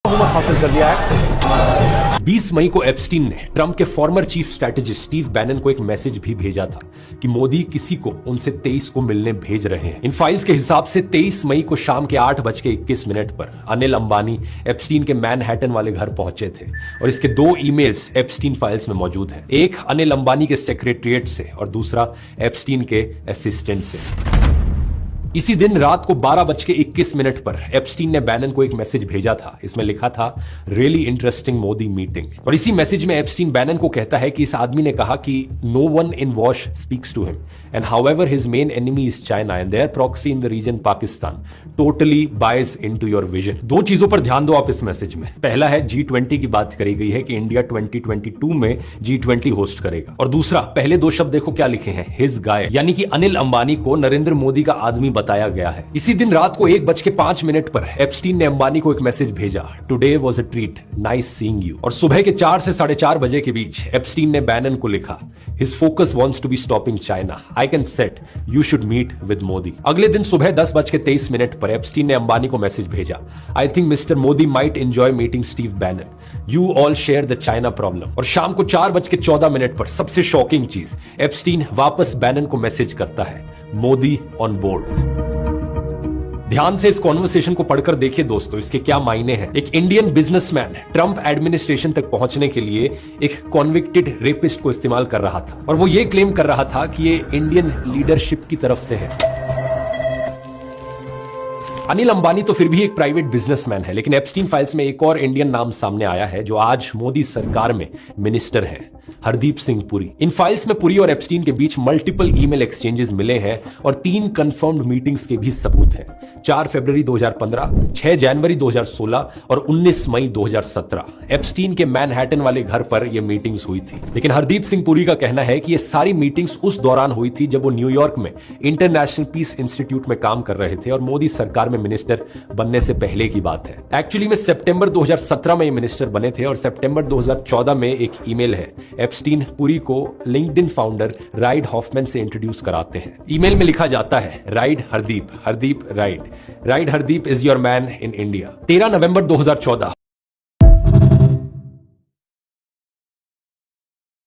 बहुमत हासिल कर लिया है। 20 मई को एप्स्टीन ने ट्रंप के former chief strategist Steve Bannon को एक मैसेज भी भेजा था कि मोदी किसी को उनसे 23 को मिलने भेज रहे हैं। इन फाइल्स के हिसाब से 23 मई को शाम के 8:21 पर अनिल अंबानी एप्स्टीन के मैनहट्टन वाले घर पहुंचे थे और इसके 2 ईमेल्स एप्स्टीन फाइल्स में मौजूद हैं। एक अनिल अंबानी के सेक्रेटरिएट से और दूसरा एप्स्टीन के असिस्टेंट से। इसी दिन रात को 12:21 पर एप्स्टीन ने बैनन को एक मैसेज भेजा था। इसमें लिखा था रियली इंटरेस्टिंग मोदी मीटिंग, और इसी मैसेज में एप्स्टीन बैनन को कहता है कि इस आदमी ने कहा कि no one in wash speaks to him and however his main enemy is China and their proxy in the region Pakistan totally bias into your vision. 2 चीजों पर ध्यान दो आप इस मैसेज में। पहला है G20 की बात करी गई है कि इंडिया 2022 में G20 होस्ट करेगा, और दूसरा पहले 2 शब्द देखो क्या लिखे हैं, हिज गाय, यानी कि अनिल अंबानी को नरेंद्र मोदी का आदमी बताया गया है। इसी दिन रात को 1:05 पर एप्स्टीन ने अंबानी को एक मैसेज भेजा, today was a treat, nice seeing you. और सुबह के 4 से 4:30 बजे के बीच एप्स्टीन ने बैनन को लिखा, his focus wants to be stopping China, I can set, you should meet with Modi. अगले दिन सुबह 10:23 पर एप्स्टीन ने अंबानी को मैसेज भेजा, I think mister Modi might enjoy meeting Steve Bannon, you all share the China problem. और शाम को 4:14 पर सबसे शॉकिंग चीज, एप्स्टीन वापस बैनन को मैसेज करता है, मोदी ऑन बोर्ड। ध्यान से इस कॉन्वर्सेशन को पढ़कर देखिए दोस्तों, इसके क्या मायने हैं। एक इंडियन बिजनेसमैन ट्रंप एडमिनिस्ट्रेशन तक पहुंचने के लिए एक कॉन्विक्टेड रेपिस्ट को इस्तेमाल कर रहा था, और वो ये क्लेम कर रहा था कि ये इंडियन लीडरशिप की तरफ से है। अनिल अंबानी तो फिर भी एक प्राइवेट बिजनेसमैन है, लेकिन एप्स्टीन फाइल्स में एक और इंडियन नाम सामने आया है जो आज मोदी सरकार में मिनिस्टर है, हरदीप सिंह पुरी। इन फाइल्स में पुरी और एप्स्टीन के बीच मल्टीपल ईमेल एक्सचेंजेस मिले हैं और 3 कंफर्म्ड मीटिंग्स के भी सबूत हैं। 4 फरवरी 2015, 6 जनवरी 2016 और 19 मई 2017 एप्स्टीन के मैनहट्टन वाले घर पर यह मीटिंग्स हुई थी। लेकिन हरदीप सिंह पुरी का कहना है कि ये सारी मीटिंग्स उस दौरान हुई थी जब वो न्यूयॉर्क में इंटरनेशनल पीस इंस्टीट्यूट में काम कर रहे थे और मोदी सरकार में मिनिस्टर बनने से पहले की बात है। एक्चुअली में सितंबर 2017 में ये मिनिस्टर बने थे और सितंबर 2014 में एक ईमेल है, एप्स्टीन पुरी को लिंक्डइन फाउंडर राइड हॉफमैन से इंट्रोड्यूस कराते हैं। ईमेल में लिखा जाता है, ride Hardeep, Hardeep ride, ride Hardeep is your man in India. 13 November 2014